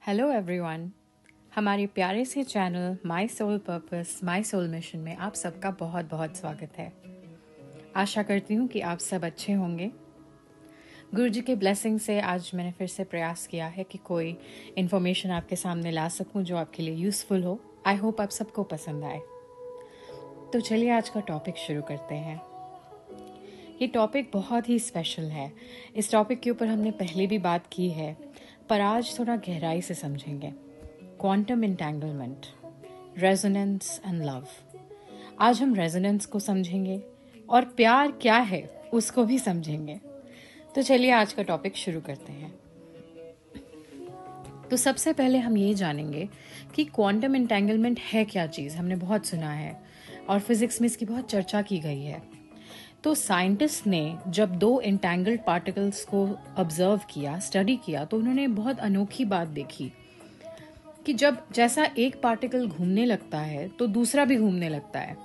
Hello everyone. हमारे प्यारे से channel my soul purpose my soul mission में आप सबका बहुत बहुत स्वागत है। आशा करती हूँ कि आप सब अच्छे होंगे। गुरु जी के ब्लेसिंग से आज मैंने फिर से प्रयास किया है कि कोई इन्फॉर्मेशन आपके सामने ला सकूँ जो आपके लिए यूज़फुल हो। आई होप आप सबको पसंद आए। तो चलिए आज का टॉपिक शुरू करते हैं। ये टॉपिक बहुत ही स्पेशल है। इस टॉपिक के ऊपर हमने पहले भी बात की है, पर आज थोड़ा गहराई से समझेंगे। Quantum entanglement, resonance and love. आज हम रेजोनेंस को समझेंगे और प्यार क्या है उसको भी समझेंगे। तो चलिए आज का टॉपिक शुरू करते हैं। तो सबसे पहले हम ये जानेंगे कि क्वांटम एंटेंगलमेंट है क्या चीज़। हमने बहुत सुना है और फिजिक्स में इसकी बहुत चर्चा की गई है। तो साइंटिस्ट ने जब दो एंटेंगल्ड पार्टिकल्स को ऑब्जर्व किया, स्टडी किया, तो उन्होंने बहुत अनोखी बात देखी कि जब जैसा एक पार्टिकल घूमने लगता है तो दूसरा भी घूमने लगता है।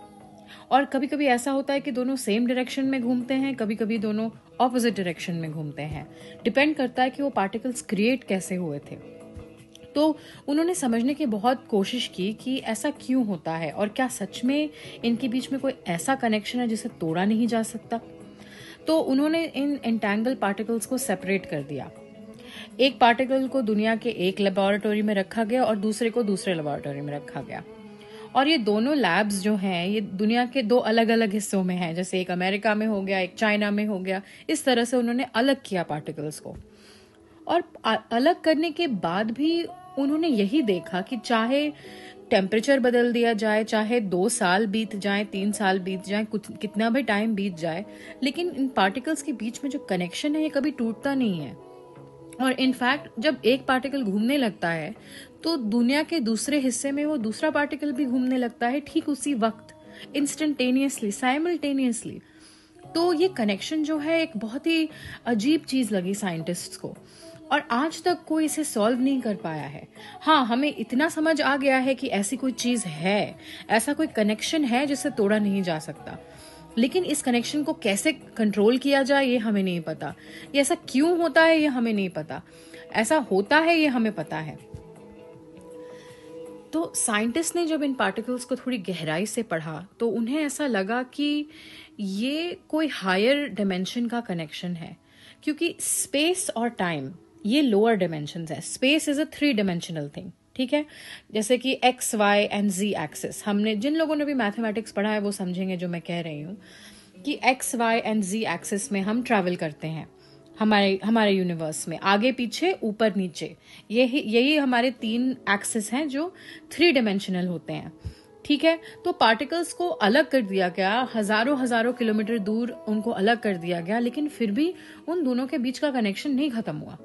और कभी कभी ऐसा होता है कि दोनों सेम डायरेक्शन में घूमते हैं, कभी कभी दोनों ऑपोजिट डायरेक्शन में घूमते हैं। डिपेंड करता है कि वो पार्टिकल्स क्रिएट कैसे हुए थे। तो उन्होंने समझने की बहुत कोशिश की कि ऐसा क्यों होता है और क्या सच में इनके बीच में कोई ऐसा कनेक्शन है जिसे तोड़ा नहीं जा सकता। तो उन्होंने इन एंटेंगल पार्टिकल्स को सेपरेट कर दिया। एक पार्टिकल को दुनिया के एक लेबोरेटरी में रखा गया और दूसरे को दूसरे लेबोरेटरी में रखा गया। और ये दोनों लैब्स जो हैं ये दुनिया के दो अलग अलग हिस्सों में हैं, जैसे एक अमेरिका में हो गया, एक चाइना में हो गया। इस तरह से उन्होंने अलग किया पार्टिकल्स को। और अलग करने के बाद भी उन्होंने यही देखा कि चाहे टेम्परेचर बदल दिया जाए, चाहे 2 साल बीत जाए, 3 साल बीत जाए, कितना भी टाइम बीत जाए, लेकिन इन पार्टिकल्स के बीच में जो कनेक्शन है ये कभी टूटता नहीं है। और इनफैक्ट जब एक पार्टिकल घूमने लगता है तो दुनिया के दूसरे हिस्से में वो दूसरा पार्टिकल भी घूमने लगता है ठीक उसी वक्त, इंस्टेंटेनियसली, साइमल्टेनियसली। तो ये कनेक्शन जो है एक बहुत ही अजीब चीज लगी साइंटिस्ट्स को, और आज तक कोई इसे सॉल्व नहीं कर पाया है। हाँ, हमें इतना समझ आ गया है कि ऐसी कोई चीज है, ऐसा कोई कनेक्शन है जिसे तोड़ा नहीं जा सकता, लेकिन इस कनेक्शन को कैसे कंट्रोल किया जाए ये हमें नहीं पता। ये ऐसा क्यों होता है ये हमें नहीं पता। ऐसा होता है ये हमें पता है। तो साइंटिस्ट ने जब इन पार्टिकल्स को थोड़ी गहराई से पढ़ा तो उन्हें ऐसा लगा कि ये कोई हायर डिमेंशन का कनेक्शन है, क्योंकि स्पेस और टाइम ये लोअर डिमेंशंस है। Space is a 3 dimensional thing, ठीक है। जैसे कि X, Y and Z axis, हमने जिन लोगों ने भी मैथमेटिक्स पढ़ा है वो समझेंगे जो मैं कह रही हूँ कि X, Y and Z axis में हम ट्रैवल करते हैं हमारे यूनिवर्स में, आगे पीछे ऊपर नीचे। यही हमारे 3 एक्सिस हैं जो 3 डायमेंशनल होते हैं, ठीक है। तो पार्टिकल्स को अलग कर दिया गया, हजारों किलोमीटर दूर उनको अलग कर दिया गया, लेकिन फिर भी उन दोनों के बीच का कनेक्शन नहीं खत्म हुआ।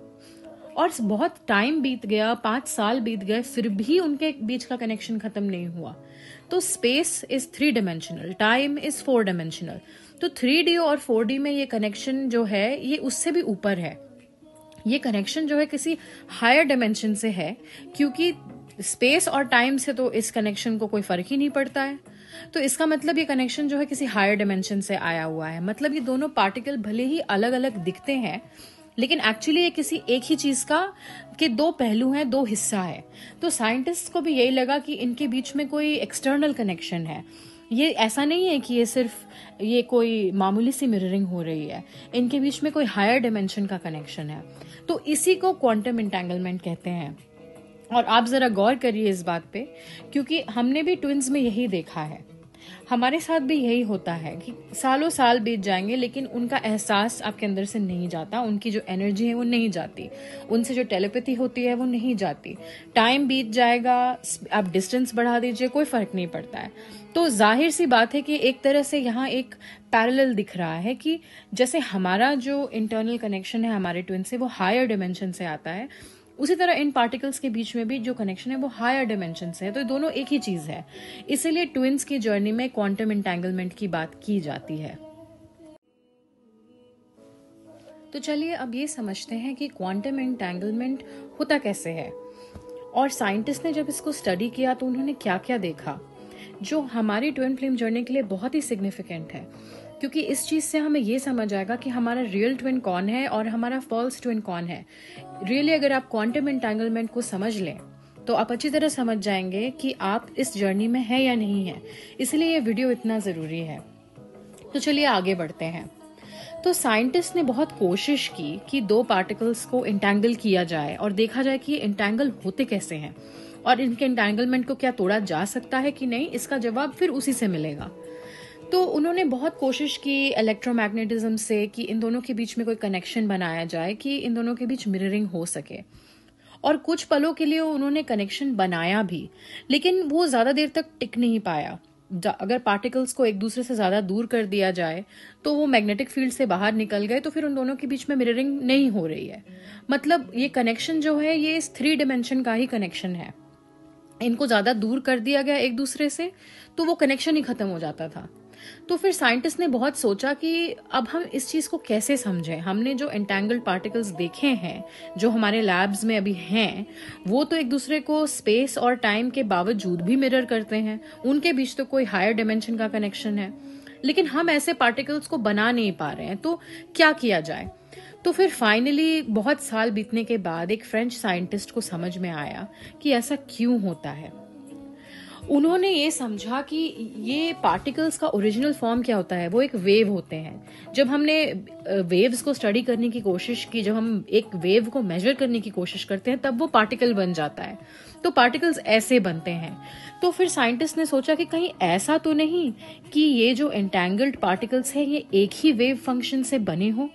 और बहुत टाइम बीत गया, 5 साल बीत गए, फिर भी उनके बीच का कनेक्शन खत्म नहीं हुआ। तो space is 3 dimensional, time is 4 dimensional. तो 3D और 4D में ये कनेक्शन जो है ये उससे भी ऊपर है। ये कनेक्शन जो है किसी हायर डायमेंशन से है, क्योंकि स्पेस और टाइम से तो इस कनेक्शन को कोई फर्क ही नहीं पड़ता है। तो इसका मतलब ये कनेक्शन जो है किसी हायर डायमेंशन से आया हुआ है। मतलब ये दोनों पार्टिकल भले ही अलग अलग दिखते हैं, लेकिन एक्चुअली ये किसी एक ही चीज का के 2 पहलू हैं, 2 हिस्सा है। तो साइंटिस्ट को भी यही लगा कि इनके बीच में कोई एक्सटर्नल कनेक्शन है। ये ऐसा नहीं है कि ये कोई मामूली सी मिररिंग हो रही है, इनके बीच में कोई हायर डायमेंशन का कनेक्शन है। तो इसी को क्वांटम एंटेंगलमेंट कहते हैं। और आप जरा गौर करिए इस बात पे, क्योंकि हमने भी ट्विंस में यही देखा है। हमारे साथ भी यही होता है कि सालों साल बीत जाएंगे लेकिन उनका एहसास आपके अंदर से नहीं जाता, उनकी जो एनर्जी है वो नहीं जाती, उनसे जो टेलीपैथी होती है वो नहीं जाती। टाइम बीत जाएगा, आप डिस्टेंस बढ़ा दीजिए, कोई फर्क नहीं पड़ता है। तो जाहिर सी बात है कि एक तरह से यहाँ एक पैरेलल दिख रहा है कि जैसे हमारा जो इंटरनल कनेक्शन है हमारे ट्विन से वो हायर डिमेंशन से आता है, उसी तरह इन पार्टिकल्स के बीच में भी जो कनेक्शन है वो हायर डायमेंशन से है। तो दोनों एक ही चीज है, इसीलिए ट्विंस की जर्नी में क्वांटम एंटेंगलमेंट की बात की जाती है। तो चलिए अब ये समझते हैं कि क्वांटम एंटेंगलमेंट होता कैसे है। और साइंटिस्ट ने जब इसको स्टडी किया तो उन्होंने क्या क्या देखा जो हमारी ट्विन फ्लेम जर्नी के लिए बहुत ही सिग्निफिकेंट है। क्योंकि इस चीज़ से हमें ये समझ आएगा कि हमारा रियल ट्विन कौन है और हमारा फॉल्स ट्विन कौन है। रियली अगर आप क्वांटम एंटेंगलमेंट को समझ लें तो आप अच्छी तरह समझ जाएंगे कि आप इस जर्नी में हैं या नहीं हैं। इसलिए ये वीडियो इतना ज़रूरी है। तो चलिए आगे बढ़ते हैं। तो साइंटिस्ट ने बहुत कोशिश की कि दो पार्टिकल्स को इंटैंगल किया जाए और देखा जाए कि ये इंटैंगल होते कैसे हैं और इनके इंटैंगलमेंट को क्या तोड़ा जा सकता है कि नहीं। इसका जवाब फिर उसी से मिलेगा। तो उन्होंने बहुत कोशिश की इलेक्ट्रोमैग्नेटिज्म से कि इन दोनों के बीच में कोई कनेक्शन बनाया जाए कि इन दोनों के बीच मिररिंग हो सके। और कुछ पलों के लिए उन्होंने कनेक्शन बनाया भी, लेकिन वो ज्यादा देर तक टिक नहीं पाया। अगर पार्टिकल्स को एक दूसरे से ज्यादा दूर कर दिया जाए तो वो मैग्नेटिक फील्ड से बाहर निकल गए, तो फिर उन दोनों के बीच में मिररिंग नहीं हो रही है। मतलब ये कनेक्शन जो है ये इस 3 डिमेंशन का ही कनेक्शन है। इनको ज्यादा दूर कर दिया गया एक दूसरे से तो वो कनेक्शन ही खत्म हो जाता था। तो फिर साइंटिस्ट ने बहुत सोचा कि अब हम इस चीज को कैसे समझें। हमने जो एंटेंगल्ड पार्टिकल्स देखे हैं जो हमारे लैब्स में अभी हैं, वो तो एक दूसरे को स्पेस और टाइम के बावजूद भी मिरर करते हैं। उनके बीच तो कोई हायर डायमेंशन का कनेक्शन है, लेकिन हम ऐसे पार्टिकल्स को बना नहीं पा रहे हैं। तो क्या किया जाए? तो फिर फाइनली बहुत साल बीतने के बाद एक फ्रेंच साइंटिस्ट को समझ में आया कि ऐसा क्यों होता है। उन्होंने ये समझा कि ये पार्टिकल्स का ओरिजिनल फॉर्म क्या होता है, वो एक वेव होते हैं। जब हमने वेव्स को स्टडी करने की कोशिश की, जब हम एक वेव को मेजर करने की कोशिश करते हैं, तब वो पार्टिकल बन जाता है। तो पार्टिकल्स ऐसे बनते हैं। तो फिर साइंटिस्ट ने सोचा कि कहीं ऐसा तो नहीं कि ये जो एंटेंगल्ड पार्टिकल्स है ये एक ही वेव फंक्शन से बने हो।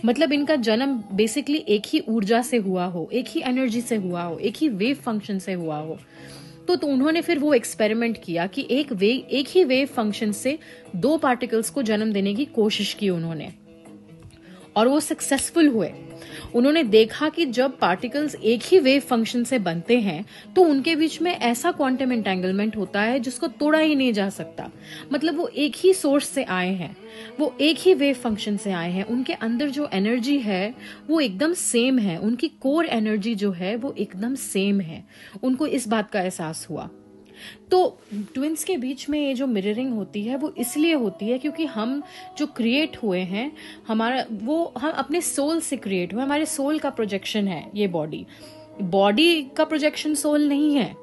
मतलब इनका जन्म बेसिकली एक ही ऊर्जा से हुआ हो, एक ही एनर्जी से हुआ हो, एक ही वेव फंक्शन से हुआ हो। तो उन्होंने फिर वो एक्सपेरिमेंट किया कि एक ही वेव फंक्शन से दो पार्टिकल्स को जन्म देने की कोशिश की उन्होंने, और वो सक्सेसफुल हुए। उन्होंने देखा कि जब पार्टिकल्स एक ही वेव फंक्शन से बनते हैं तो उनके बीच में ऐसा क्वांटम एंटेंगलमेंट होता है जिसको तोड़ा ही नहीं जा सकता। मतलब वो एक ही सोर्स से आए हैं, वो एक ही वेव फंक्शन से आए हैं, उनके अंदर जो एनर्जी है वो एकदम सेम है, उनकी कोर एनर्जी जो है वो एकदम सेम है। उनको इस बात का एहसास हुआ। तो ट्विंस के बीच में ये जो मिररिंग होती है वो इसलिए होती है क्योंकि हम जो क्रिएट हुए हैं, हमारा वो हम अपने सोल से क्रिएट हुए। हमारे सोल का प्रोजेक्शन है ये बॉडी। बॉडी का प्रोजेक्शन सोल नहीं है,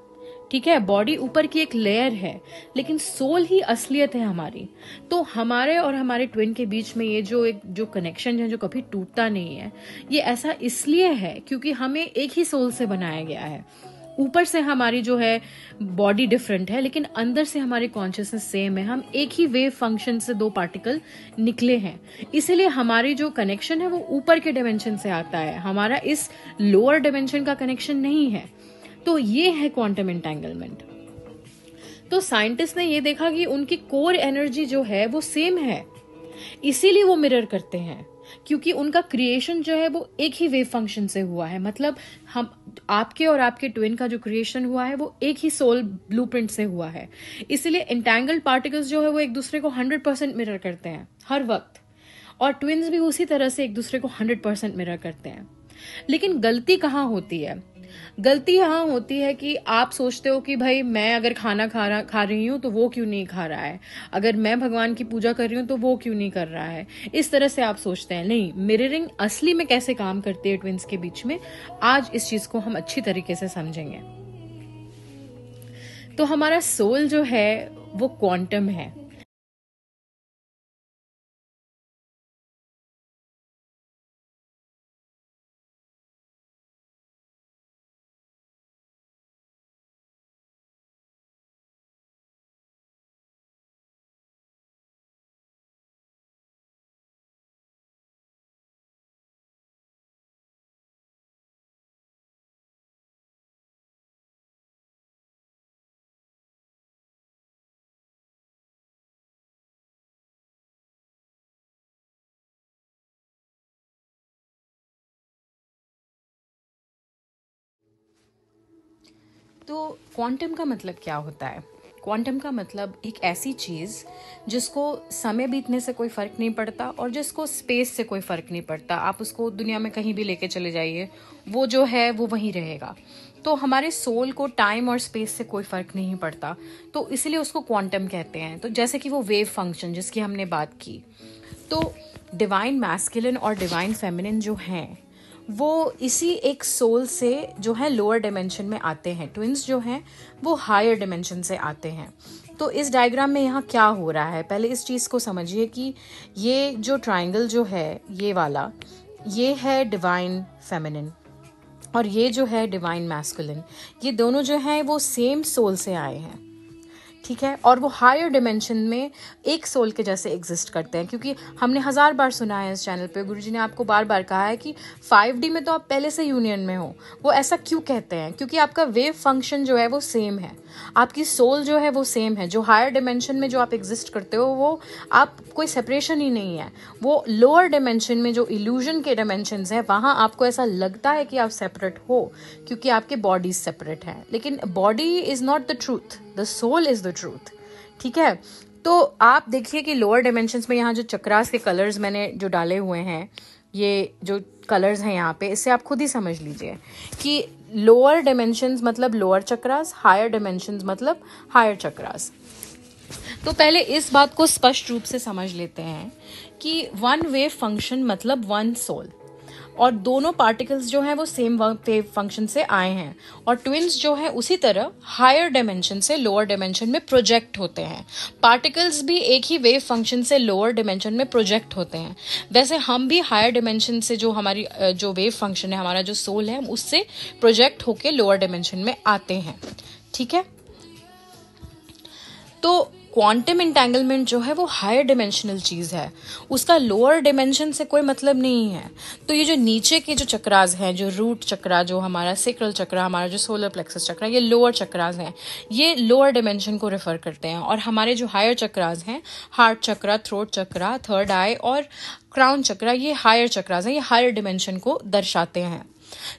ठीक है। बॉडी ऊपर की एक लेयर है, लेकिन सोल ही असलियत है हमारी। तो हमारे और हमारे ट्विन के बीच में ये जो कनेक्शन है जो कभी टूटता नहीं है, ये ऐसा इसलिए है क्योंकि हमें एक ही सोल से बनाया गया है। ऊपर से हमारी जो है बॉडी डिफरेंट है, लेकिन अंदर से हमारी कॉन्शियसनेस सेम है। हम एक ही वेव फंक्शन से दो पार्टिकल निकले हैं, इसीलिए हमारी जो कनेक्शन है वो ऊपर के डायमेंशन से आता है, हमारा इस लोअर डायमेंशन का कनेक्शन नहीं है। तो ये है क्वांटम एंटेंगलमेंट। तो साइंटिस्ट ने ये देखा कि उनकी कोर एनर्जी जो है वो सेम है, इसीलिए वो मिरर करते हैं, क्योंकि उनका क्रिएशन जो है वो एक ही वेव फंक्शन से हुआ है। मतलब हम आपके और आपके ट्विन का जो क्रिएशन हुआ है वो एक ही सोल ब्लूप्रिंट से हुआ है। इसलिए एंटेंगल्ड पार्टिकल्स जो है वो एक दूसरे को 100% मिरर करते हैं हर वक्त, और ट्विन्स भी उसी तरह से एक दूसरे को 100% मिरर करते हैं। लेकिन गलती कहाँ होती है? गलती यहाँ होती है कि आप सोचते हो कि भाई मैं अगर खाना खा रही हूँ तो वो क्यों नहीं खा रहा है, अगर मैं भगवान की पूजा कर रही हूँ तो वो क्यों नहीं कर रहा है। इस तरह से आप सोचते हैं। नहीं, मिररिंग असली में कैसे काम करती है ट्विंस के बीच में, आज इस चीज को हम अच्छी तरीके से समझेंगे। तो हमारा सोल जो है वो क्वांटम है। तो क्वांटम का मतलब क्या होता है? क्वांटम का मतलब एक ऐसी चीज़ जिसको समय बीतने से कोई फ़र्क नहीं पड़ता और जिसको स्पेस से कोई फ़र्क नहीं पड़ता। आप उसको दुनिया में कहीं भी लेके चले जाइए, वो जो है वो वहीं रहेगा। तो हमारे सोल को टाइम और स्पेस से कोई फ़र्क नहीं पड़ता, तो इसीलिए उसको क्वांटम कहते हैं। तो जैसे कि वो वेव फंक्शन जिसकी हमने बात की, तो डिवाइन मैस्कुलिन और डिवाइन फेमिनिन जो हैं वो इसी एक सोल से जो है लोअर डिमेंशन में आते हैं। ट्विंस जो हैं वो हायर डिमेंशन से आते हैं। तो इस डायग्राम में यहाँ क्या हो रहा है, पहले इस चीज़ को समझिए कि ये जो ट्रायंगल जो है ये वाला, ये है डिवाइन फेमिनिन और ये जो है डिवाइन मैस्कुलिन। ये दोनों जो हैं वो सेम सोल से आए हैं, ठीक है। और वो हायर डिमेंशन में एक सोल के जैसे एग्जिस्ट करते हैं, क्योंकि हमने 1000 बार सुना है इस चैनल पे, गुरुजी ने आपको बार बार कहा है कि 5D में तो आप पहले से यूनियन में हो। वो ऐसा क्यों कहते हैं? क्योंकि आपका वेव फंक्शन जो है वो सेम है, आपकी सोल जो है वो सेम है। जो हायर डिमेंशन में जो आप एग्जिस्ट करते हो वो आप कोई सेपरेशन ही नहीं है। वो लोअर डिमेंशन में जो इल्यूजन के डिमेंशंस हैं वहाँ आपको ऐसा लगता है कि आप सेपरेट हो, क्योंकि आपके बॉडीज सेपरेट हैं। लेकिन body is not the truth, the soul is the truth, ठीक है। तो आप देखिए कि लोअर डिमेंशंस में यहाँ जो चक्रास के कलर्स मैंने जो डाले हुए हैं, ये जो कलर्स हैं यहाँ पे, इससे आप खुद ही समझ लीजिए कि लोअर डिमेंशंस मतलब लोअर चक्रास, हायर डिमेंशंस मतलब हायर चक्रास। तो पहले इस बात को स्पष्ट रूप से समझ लेते हैं कि वन वेव फंक्शन मतलब वन सोल, और दोनों पार्टिकल्स जो हैं वो सेम वेव फंक्शन से आए हैं। और ट्विन्स जो है उसी तरह हायर डायमेंशन से लोअर डायमेंशन में प्रोजेक्ट होते हैं। पार्टिकल्स भी एक ही वेव फंक्शन से लोअर डायमेंशन में प्रोजेक्ट होते हैं। वैसे हम भी हायर डायमेंशन से जो हमारी जो वेव फंक्शन है, हमारा जो सोल है, उससे प्रोजेक्ट होके लोअर डायमेंशन में आते हैं, ठीक है। तो क्वांटम एंटेंगलमेंट जो है वो हायर डिमेंशनल चीज है, उसका लोअर डिमेंशन से कोई मतलब नहीं है। तो ये जो नीचे के जो चक्रास हैं, जो रूट चक्रा, जो हमारा सेक्रल चक्रा, हमारा जो सोलर प्लेक्सस चक्रा, ये लोअर चक्रास हैं, ये लोअर डिमेंशन को रेफर करते हैं। और हमारे जो हायर चक्रास हैं, हार्ट चक्रा, थ्रोट चक्रा, थर्ड आई और क्राउन चक्रा, ये हायर चक्रास हैं, ये हायर डिमेंशन को दर्शाते हैं।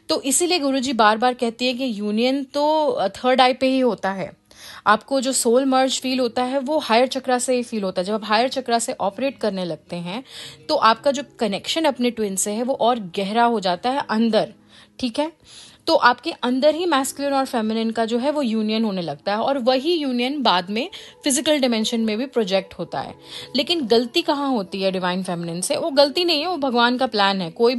तो इसीलिए गुरुजी बार बार कहती है कि यूनियन तो थर्ड आई पे ही होता है। आपको जो सोल मर्ज फील होता है वो हायर चक्रा से ही फील होता है। जब आप हायर चक्रा से ऑपरेट करने लगते हैं तो आपका जो कनेक्शन अपने ट्विन से है वो और गहरा हो जाता है अंदर, ठीक है। तो आपके अंदर ही मैस्कुलिन और फेमिनिन का जो है वो यूनियन होने लगता है, और वही यूनियन बाद में फिजिकल डिमेंशन में भी प्रोजेक्ट होता है। लेकिन गलती कहाँ होती है डिवाइन फेमिनिन से? वो गलती नहीं है, वो भगवान का प्लान है। कोई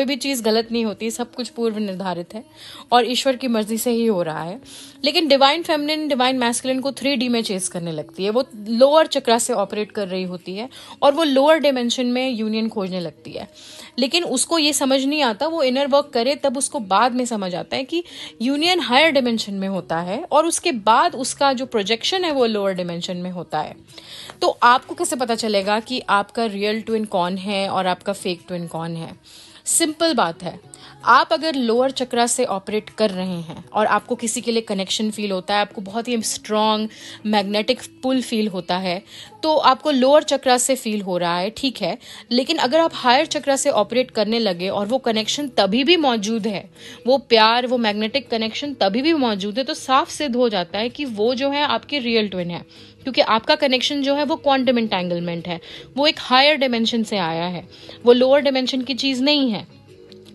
भी चीज गलत नहीं होती, सब कुछ पूर्व निर्धारित है और ईश्वर की मर्जी से ही हो रहा है। लेकिन डिवाइन फेमिनिन डिवाइन मैस्कुलिन को 3D में चेस करने लगती है। वो लोअर चक्रा से ऑपरेट कर रही होती है और वो लोअर डिमेंशन में यूनियन खोजने लगती है। लेकिन उसको ये समझ नहीं आता, वो इनर वर्क करे तब उसको बाद में समझ आता है कि यूनियन हायर डिमेंशन में होता है और उसके बाद उसका जो प्रोजेक्शन है वो लोअर डिमेंशन में होता है। तो आपको कैसे पता चलेगा कि आपका रियल ट्विन कौन है और आपका फेक ट्विन कौन है? सिंपल बात है, आप अगर लोअर चक्रा से ऑपरेट कर रहे हैं और आपको किसी के लिए कनेक्शन फील होता है, आपको बहुत ही स्ट्रॉन्ग मैग्नेटिक पुल फील होता है, तो आपको लोअर चक्रा से फील हो रहा है, ठीक है। लेकिन अगर आप हायर चक्रा से ऑपरेट करने लगे और वो कनेक्शन तभी भी मौजूद है, वो प्यार, वो मैग्नेटिक कनेक्शन तभी भी मौजूद है, तो साफ सिद्ध हो जाता है कि वो जो है आपकी रियल ट्विन है, क्योंकि आपका कनेक्शन जो है वो क्वांटम एंटेंगलमेंट है, वो एक हायर डिमेंशन से आया है, वो लोअर डिमेंशन की चीज नहीं है।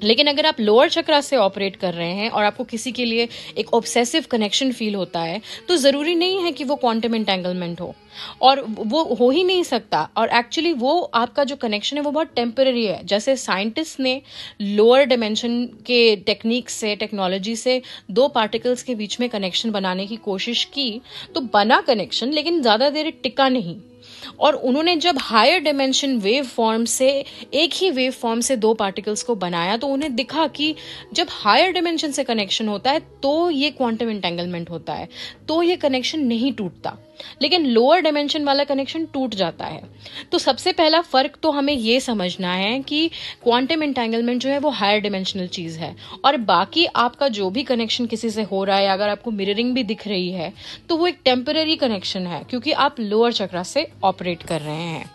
लेकिन अगर आप लोअर चक्रा से ऑपरेट कर रहे हैं और आपको किसी के लिए एक ऑब्सेसिव कनेक्शन फील होता है, तो जरूरी नहीं है कि वो क्वांटम एंटेंगलमेंट हो, और वो हो ही नहीं सकता। और एक्चुअली वो आपका जो कनेक्शन है वो बहुत टेम्पररी है। जैसे साइंटिस्ट ने लोअर डिमेंशन के टेक्निक से, टेक्नोलॉजी से दो पार्टिकल्स के बीच में कनेक्शन बनाने की कोशिश की, तो बना कनेक्शन, लेकिन ज्यादा देर टिका नहीं। और उन्होंने जब हायर डिमेंशन वेव फॉर्म से, एक ही वेव फॉर्म से दो पार्टिकल्स को बनाया, तो उन्हें दिखा कि जब हायर डिमेंशन से कनेक्शन होता है तो ये क्वांटम एंटेंगलमेंट होता है, तो ये कनेक्शन नहीं टूटता, लेकिन लोअर डिमेंशन वाला कनेक्शन टूट जाता है। तो सबसे पहला फर्क तो हमें ये समझना है कि क्वांटम एंटेंगलमेंट जो है वो हायर डिमेंशनल चीज है, और बाकी आपका जो भी कनेक्शन किसी से हो रहा है, अगर आपको मिररिंग भी दिख रही है, तो वो एक टेम्पररी कनेक्शन है, क्योंकि आप लोअर चक्रा से ऑपरेट कर रहे हैं।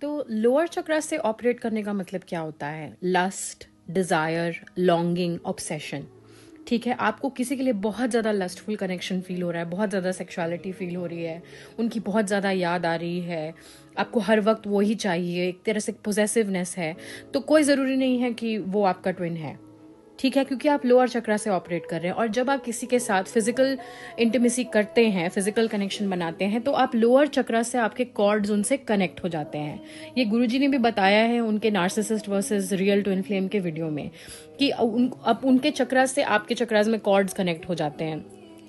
तो लोअर चक्रा से ऑपरेट करने का मतलब क्या होता है? Lust, desire, longing, obsession. ठीक है, आपको किसी के लिए बहुत ज़्यादा लस्टफुल कनेक्शन फील हो रहा है, बहुत ज़्यादा सेक्सुअलिटी फील हो रही है, उनकी बहुत ज़्यादा याद आ रही है, आपको हर वक्त वो ही चाहिए, एक तरह से पोजेसिवनेस है, तो कोई ज़रूरी नहीं है कि वो आपका ट्विन है। ठीक है, क्योंकि आप लोअर चक्रा से ऑपरेट कर रहे हैं, और जब आप किसी के साथ फिजिकल इंटीमेसी करते हैं, फिजिकल कनेक्शन बनाते हैं, तो आप लोअर चक्रा से आपके कॉर्ड्स उनसे कनेक्ट हो जाते हैं। ये गुरुजी ने भी बताया है उनके narcissist versus real twin flame के वीडियो में कि अब उनके चक्रा से आपके चक्रास में कॉर्ड्स कनेक्ट हो जाते हैं,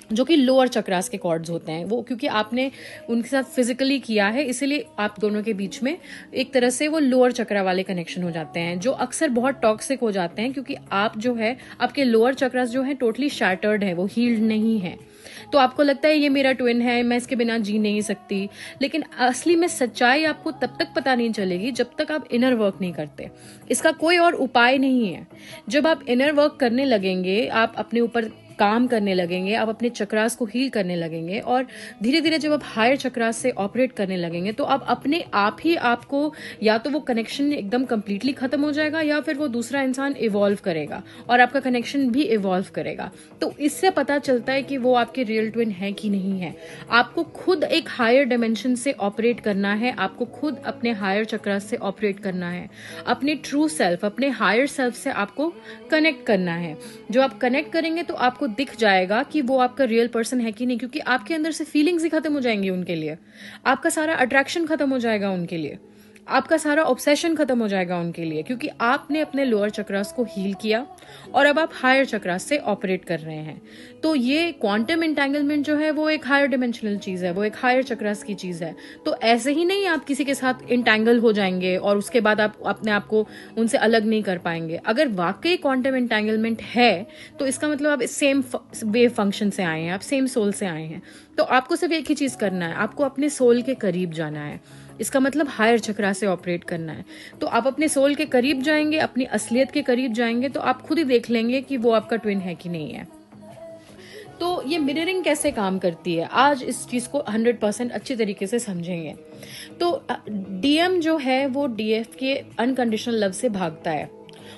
जो कि लोअर चक्रास के कॉर्ड्स होते हैं। वो क्योंकि आपने उनके साथ फिजिकली किया है, इसीलिए आप दोनों के बीच में एक तरह से वो लोअर चक्रा वाले कनेक्शन हो जाते हैं, जो अक्सर बहुत टॉक्सिक हो जाते हैं, क्योंकि आप जो है, आपके लोअर चक्रास जो है टोटली शैटर्ड है, वो हील्ड नहीं है। तो आपको लगता है ये मेरा ट्विन है, मैं इसके बिना जी नहीं सकती, लेकिन असली में सच्चाई आपको तब तक पता नहीं चलेगी जब तक आप इनर वर्क नहीं करते। इसका कोई और उपाय नहीं है। जब आप इनर वर्क करने लगेंगे, आप अपने ऊपर काम करने लगेंगे, आप अपने चक्रास को हील करने लगेंगे, और धीरे धीरे जब आप हायर चक्रास से ऑपरेट करने लगेंगे, तो आप अपने आप ही आपको, या तो वो कनेक्शन एकदम कंप्लीटली खत्म हो जाएगा, या फिर वो दूसरा इंसान इवॉल्व करेगा और आपका कनेक्शन भी इवॉल्व करेगा। तो इससे पता चलता है कि वो आपके रियल ट्विन है कि नहीं है। आपको खुद एक हायर डायमेंशन से ऑपरेट करना है, आपको खुद अपने हायर चक्रास से ऑपरेट करना है, अपने ट्रू सेल्फ, अपने हायर सेल्फ से आपको कनेक्ट करना है। जो आप कनेक्ट करेंगे तो आपको दिख जाएगा कि वो आपका रियल पर्सन है कि नहीं, क्योंकि आपके अंदर से फीलिंग्स ही खत्म हो जाएंगी उनके लिए, आपका सारा अट्रैक्शन खत्म हो जाएगा उनके लिए, आपका सारा ऑब्सेशन खत्म हो जाएगा उनके लिए, क्योंकि आपने अपने लोअर चक्रास को हील किया और अब आप हायर चक्रास से ऑपरेट कर रहे हैं। तो ये क्वांटम एंटेंगलमेंट जो है वो एक हायर डिमेंशनल चीज है, वो एक हायर चक्रास की चीज है। तो ऐसे ही नहीं आप किसी के साथ इंटैंगल हो जाएंगे और उसके बाद आप अपने आप को उनसे अलग नहीं कर पाएंगे। अगर वाकई क्वांटम एंटेंगलमेंट है तो इसका मतलब आप सेम वेव फंक्शन से आए हैं, आप सेम सोल से आए हैं। तो आपको सिर्फ एक ही चीज करना है, आपको अपने सोल के करीब जाना है। इसका मतलब हायर चक्रा से ऑपरेट करना है। तो आप अपने सोल के करीब जाएंगे, अपनी असलियत के करीब जाएंगे, तो आप खुद ही देख लेंगे कि वो आपका ट्विन है कि नहीं है। तो ये मिररिंग कैसे काम करती है, आज इस चीज को 100% अच्छी तरीके से समझेंगे। तो डीएम जो है वो डीएफ के अनकंडीशनल लव से भागता है।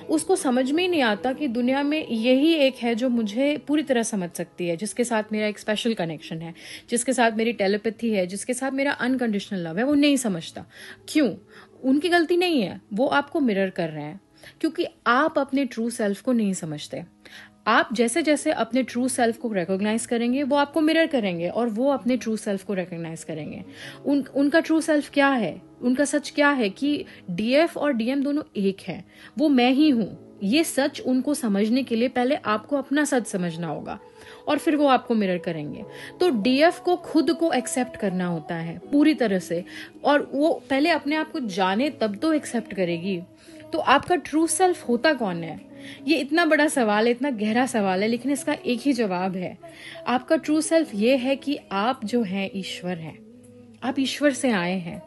उसको समझ में ही नहीं आता कि दुनिया में यही एक है जो मुझे पूरी तरह समझ सकती है, जिसके साथ मेरा एक स्पेशल कनेक्शन है, जिसके साथ मेरी टेलीपैथी है, जिसके साथ मेरा अनकंडीशनल लव है। वो नहीं समझता। क्यों? उनकी गलती नहीं है, वो आपको मिरर कर रहे हैं, क्योंकि आप अपने ट्रू सेल्फ को नहीं समझते। आप जैसे जैसे अपने ट्रू सेल्फ को रिकॉग्नाइज करेंगे, वो आपको मिरर करेंगे और वो अपने ट्रू सेल्फ को रिकॉग्नाइज करेंगे। उनका ट्रू सेल्फ क्या है, उनका सच क्या है कि डीएफ और डीएम दोनों एक हैं, वो मैं ही हूं। ये सच उनको समझने के लिए पहले आपको अपना सच समझना होगा और फिर वो आपको मिरर करेंगे। तो डीएफ को खुद को एक्सेप्ट करना होता है पूरी तरह से, और वो पहले अपने आप को जाने तब तो एक्सेप्ट करेगी। तो आपका ट्रू सेल्फ होता कौन है? ये इतना बड़ा सवाल है, इतना गहरा सवाल है, लेकिन इसका एक ही जवाब है। आपका ट्रू सेल्फ ये है कि आप जो हैं ईश्वर हैं, आप ईश्वर से आए हैं।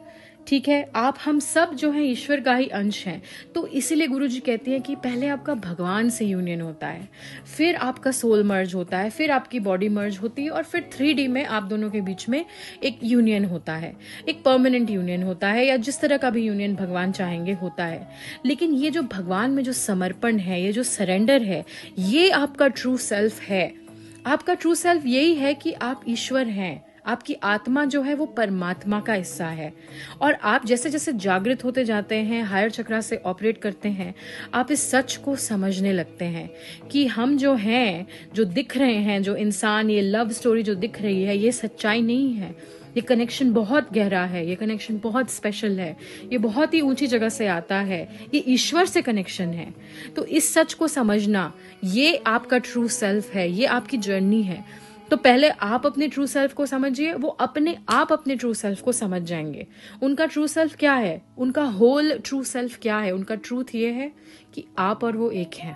ठीक है, आप हम सब जो है ईश्वर का ही अंश हैं। तो इसीलिए गुरुजी कहते हैं कि पहले आपका भगवान से यूनियन होता है, फिर आपका सोल मर्ज होता है, फिर आपकी बॉडी मर्ज होती है, और फिर 3D में आप दोनों के बीच में एक यूनियन होता है, एक परमानेंट यूनियन होता है, या जिस तरह का भी यूनियन भगवान चाहेंगे होता है। लेकिन ये जो भगवान में जो समर्पण है, ये जो सरेंडर है, ये आपका ट्रू सेल्फ है। आपका ट्रू सेल्फ यही है कि आप ईश्वर हैं। आपकी आत्मा जो है वो परमात्मा का हिस्सा है, और आप जैसे जैसे जागृत होते जाते हैं, हायर चक्रा से ऑपरेट करते हैं, आप इस सच को समझने लगते हैं कि हम जो हैं, जो दिख रहे हैं, जो इंसान, ये लव स्टोरी जो दिख रही है, ये सच्चाई नहीं है। ये कनेक्शन बहुत गहरा है, ये कनेक्शन बहुत स्पेशल है, ये बहुत ही ऊंची जगह से आता है, ये ईश्वर से कनेक्शन है। तो इस सच को समझना, ये आपका ट्रू सेल्फ है, ये आपकी जर्नी है। तो पहले आप अपने ट्रू सेल्फ को समझिए, वो अपने आप अपने ट्रू सेल्फ को समझ जाएंगे। उनका ट्रू सेल्फ क्या है, उनका होल ट्रू सेल्फ क्या है, उनका ट्रूथ ये है कि आप और वो एक हैं।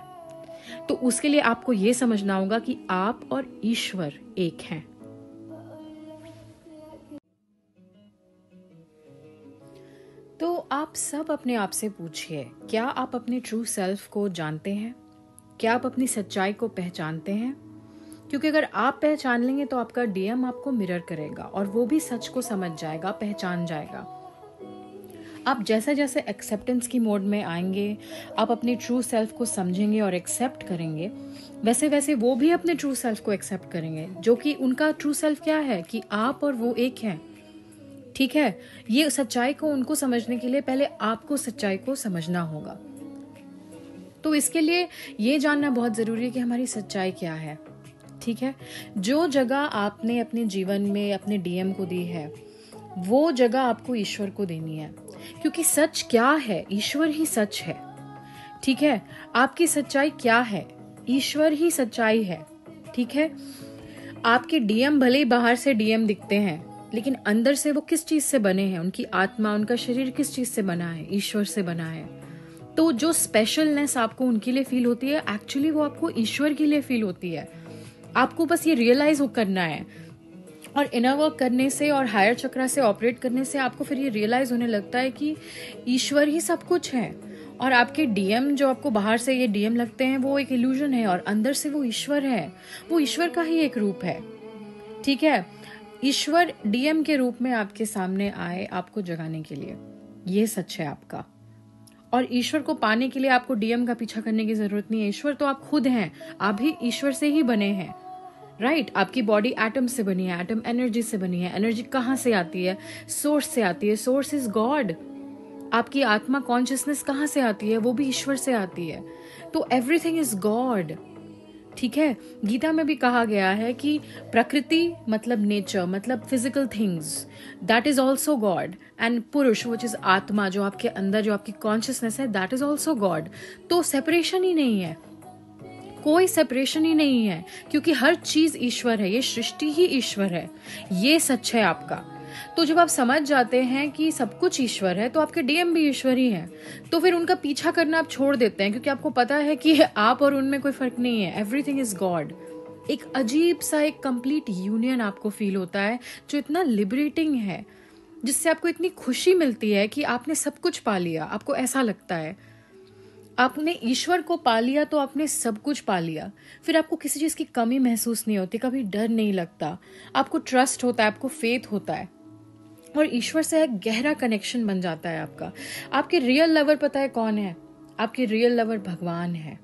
तो उसके लिए आपको ये समझना होगा कि आप और ईश्वर एक हैं। तो आप सब अपने आप से पूछिए, क्या आप अपने ट्रू सेल्फ को जानते हैं? क्या आप अपनी सच्चाई को पहचानते हैं? क्योंकि अगर आप पहचान लेंगे तो आपका डीएम आपको मिरर करेगा और वो भी सच को समझ जाएगा, पहचान जाएगा। आप जैसे जैसे एक्सेप्टेंस की मोड में आएंगे, आप अपने ट्रू सेल्फ को समझेंगे और एक्सेप्ट करेंगे, वैसे वैसे वो भी अपने ट्रू सेल्फ को एक्सेप्ट करेंगे, जो कि उनका ट्रू सेल्फ क्या है कि आप और वो एक हैं। ठीक है, ये सच्चाई को उनको समझने के लिए पहले आपको सच्चाई को समझना होगा। तो इसके लिए ये जानना बहुत जरूरी है कि हमारी सच्चाई क्या है। ठीक है, जो जगह आपने अपने जीवन में अपने डीएम को दी है, वो जगह आपको ईश्वर को देनी है, क्योंकि सच क्या है? ईश्वर ही सच है। ठीक है, आपकी सच्चाई क्या है? ईश्वर ही सच्चाई है। ठीक है, आपके डीएम भले ही बाहर से डीएम दिखते हैं, लेकिन अंदर से वो किस चीज से बने हैं? उनकी आत्मा, उनका शरीर किस चीज से बना है? ईश्वर से बना है। तो जो स्पेशलनेस आपको उनके लिए फील होती है, एक्चुअली वो आपको ईश्वर के लिए फील होती है। आपको बस ये रियलाइज करना है, और इनर वर्क करने से और हायर चक्रा से ऑपरेट करने से आपको फिर ये रियलाइज होने लगता है कि ईश्वर ही सब कुछ है, और आपके डीएम जो आपको बाहर से ये डीएम लगते हैं वो एक इल्यूजन है, और अंदर से वो ईश्वर है। वो ईश्वर का ही एक रूप है। ठीक है, ईश्वर डीएम के रूप में आपके सामने आए आपको जगाने के लिए। ये सच है आपका। और ईश्वर को पाने के लिए आपको डीएम का पीछा करने की जरूरत नहीं है। ईश्वर तो आप खुद हैं, आप भी ईश्वर से ही बने हैं। राइट, आपकी बॉडी एटम से बनी है, एटम एनर्जी से बनी है। एनर्जी कहाँ से आती है? सोर्स से आती है। Source is God. आपकी आत्मा कॉन्शियसनेस कहाँ से आती है? वो भी ईश्वर से आती है। तो एवरीथिंग इज गॉड। ठीक है, गीता में भी कहा गया है कि प्रकृति मतलब नेचर, मतलब physical things, that is also God. And पुरुष विच इज आत्मा, जो आपके अंदर, जो आपकी कॉन्शियसनेस है, दैट इज ऑल्सो गॉड। तो सेपरेशन ही नहीं है, कोई सेपरेशन ही नहीं है, क्योंकि हर चीज ईश्वर है। ये सृष्टि ही ईश्वर है। ये सच है आपका। तो जब आप समझ जाते हैं कि सब कुछ ईश्वर है, तो आपके डीएम भी ईश्वर ही है। तो फिर उनका पीछा करना आप छोड़ देते हैं, क्योंकि आपको पता है कि आप और उनमें कोई फर्क नहीं है। Everything is God. एक अजीब सा एक कंप्लीट यूनियन आपको फील होता है, जो इतना लिबरेटिंग है, जिससे आपको इतनी खुशी मिलती है कि आपने सब कुछ पा लिया। आपको ऐसा लगता है आपने ईश्वर को पा लिया, तो आपने सब कुछ पा लिया। फिर आपको किसी चीज की कमी महसूस नहीं होती, कभी डर नहीं लगता, आपको ट्रस्ट होता है, आपको फेथ होता है, और ईश्वर से एक गहरा कनेक्शन बन जाता है आपका। आपके रियल लवर पता है कौन है? आपके रियल लवर भगवान है,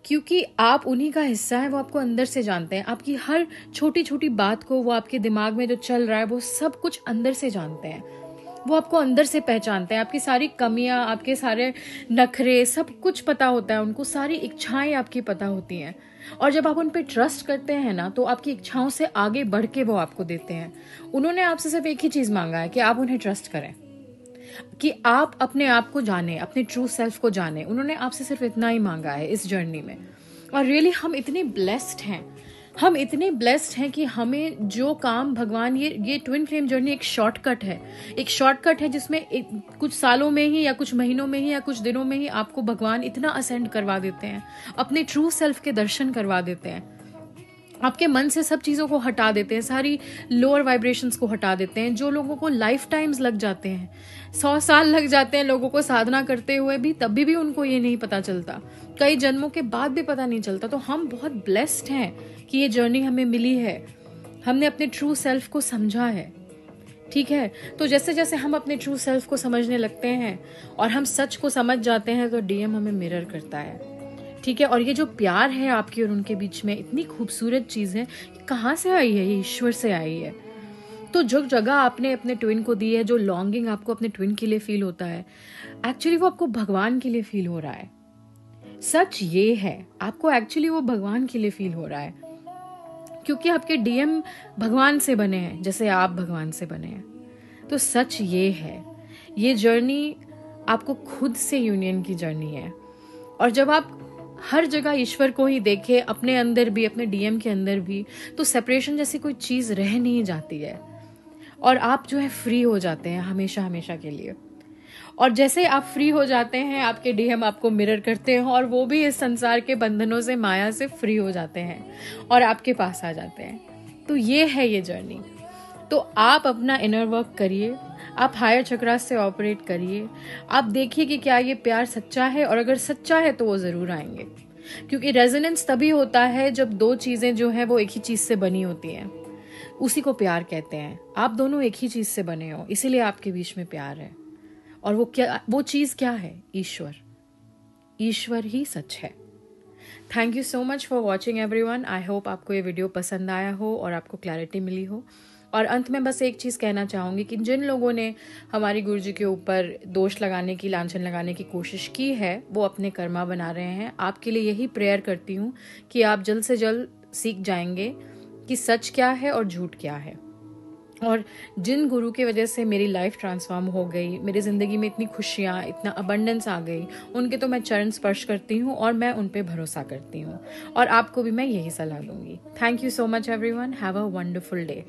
क्योंकि आप उन्हीं का हिस्सा है। वो आपको अंदर से जानते हैं। आपकी हर छोटी छोटी बात को, वो आपके दिमाग में जो चल रहा है, वो सब कुछ अंदर से जानते हैं। वो आपको अंदर से पहचानते हैं। आपकी सारी कमियां, आपके सारे नखरे, सब कुछ पता होता है उनको। सारी इच्छाएं आपकी पता होती हैं, और जब आप उन पे ट्रस्ट करते हैं ना, तो आपकी इच्छाओं से आगे बढ़ के वो आपको देते हैं। उन्होंने आपसे सिर्फ एक ही चीज मांगा है कि आप उन्हें ट्रस्ट करें, कि आप अपने आप को जाने, अपने ट्रू सेल्फ को जाने। उन्होंने आपसे सिर्फ इतना ही मांगा है इस जर्नी में। और रियली हम इतने ब्लेस्ड हैं, हम इतने ब्लेस्ड हैं कि हमें जो काम भगवान, ये ट्विन फ्लेम जर्नी एक शॉर्टकट है। एक शॉर्टकट है जिसमें कुछ सालों में ही, या कुछ महीनों में ही, या कुछ दिनों में ही आपको भगवान इतना असेंड करवा देते हैं, अपने ट्रू सेल्फ के दर्शन करवा देते हैं। आपके मन से सब चीज़ों को हटा देते हैं, सारी लोअर वाइब्रेशंस को हटा देते हैं। जो लोगों को लाइफ टाइम्स लग जाते हैं, 100 साल लग जाते हैं लोगों को साधना करते हुए भी, तभी भी उनको ये नहीं पता चलता, कई जन्मों के बाद भी पता नहीं चलता। तो हम बहुत ब्लेस्ड हैं कि ये जर्नी हमें मिली है, हमने अपने ट्रू सेल्फ को समझा है। ठीक है, तो जैसे जैसे हम अपने ट्रू सेल्फ को समझने लगते हैं और हम सच को समझ जाते हैं, तो डीएम हमें मिरर करता है। ठीक है, और ये जो प्यार है आपकी और उनके बीच में, इतनी खूबसूरत चीज है, कहाँ से आई है? ये ईश्वर से आई है। तो जो जगह आपने अपने ट्विन को दी है, जो लॉन्गिंग आपको अपने ट्विन के लिए फील होता है, एक्चुअली वो आपको भगवान के लिए फील हो रहा है। सच ये है, आपको एक्चुअली वो भगवान के लिए फील हो रहा है, क्योंकि आपके डीएम भगवान से बने हैं, जैसे आप भगवान से बने हैं। तो सच ये है, ये जर्नी आपको खुद से यूनियन की जर्नी है। और जब आप हर जगह ईश्वर को ही देखें, अपने अंदर भी, अपने डीएम के अंदर भी, तो सेपरेशन जैसी कोई चीज रह नहीं जाती है, और आप जो है फ्री हो जाते हैं हमेशा हमेशा के लिए। और जैसे आप फ्री हो जाते हैं, आपके डीएम आपको मिरर करते हैं, और वो भी इस संसार के बंधनों से, माया से फ्री हो जाते हैं और आपके पास आ जाते हैं। तो ये है ये जर्नी। तो आप अपना इनर वर्क करिए, आप हायर चक्रास से ऑपरेट करिए, आप देखिए कि क्या ये प्यार सच्चा है, और अगर सच्चा है तो वो जरूर आएंगे। क्योंकि रेजोनेंस तभी होता है जब दो चीजें जो है वो एक ही चीज से बनी होती हैं, उसी को प्यार कहते हैं। आप दोनों एक ही चीज से बने हो, इसीलिए आपके बीच में प्यार है। और वो चीज़ क्या है? ईश्वर। ईश्वर ही सच है। Thank you so much for watching everyone. I hope आपको ये वीडियो पसंद आया हो और आपको क्लैरिटी मिली हो। और अंत में बस एक चीज़ कहना चाहूँगी कि जिन लोगों ने हमारी गुरुजी के ऊपर दोष लगाने की, लांछन लगाने की कोशिश की है, वो अपने कर्मा बना रहे हैं। आपके लिए यही प्रेयर करती हूँ कि आप जल्द से जल्द सीख जाएंगे कि सच क्या है और झूठ क्या है। और जिन गुरु की वजह से मेरी लाइफ ट्रांसफॉर्म हो गई, मेरी ज़िंदगी में इतनी खुशियाँ, इतना अबंडेंस आ गई, उनके तो मैं चरण स्पर्श करती हूँ और मैं उन पे भरोसा करती हूँ। और आपको भी मैं यही सलाह दूंगी। Thank you so much everyone. Have a wonderful day.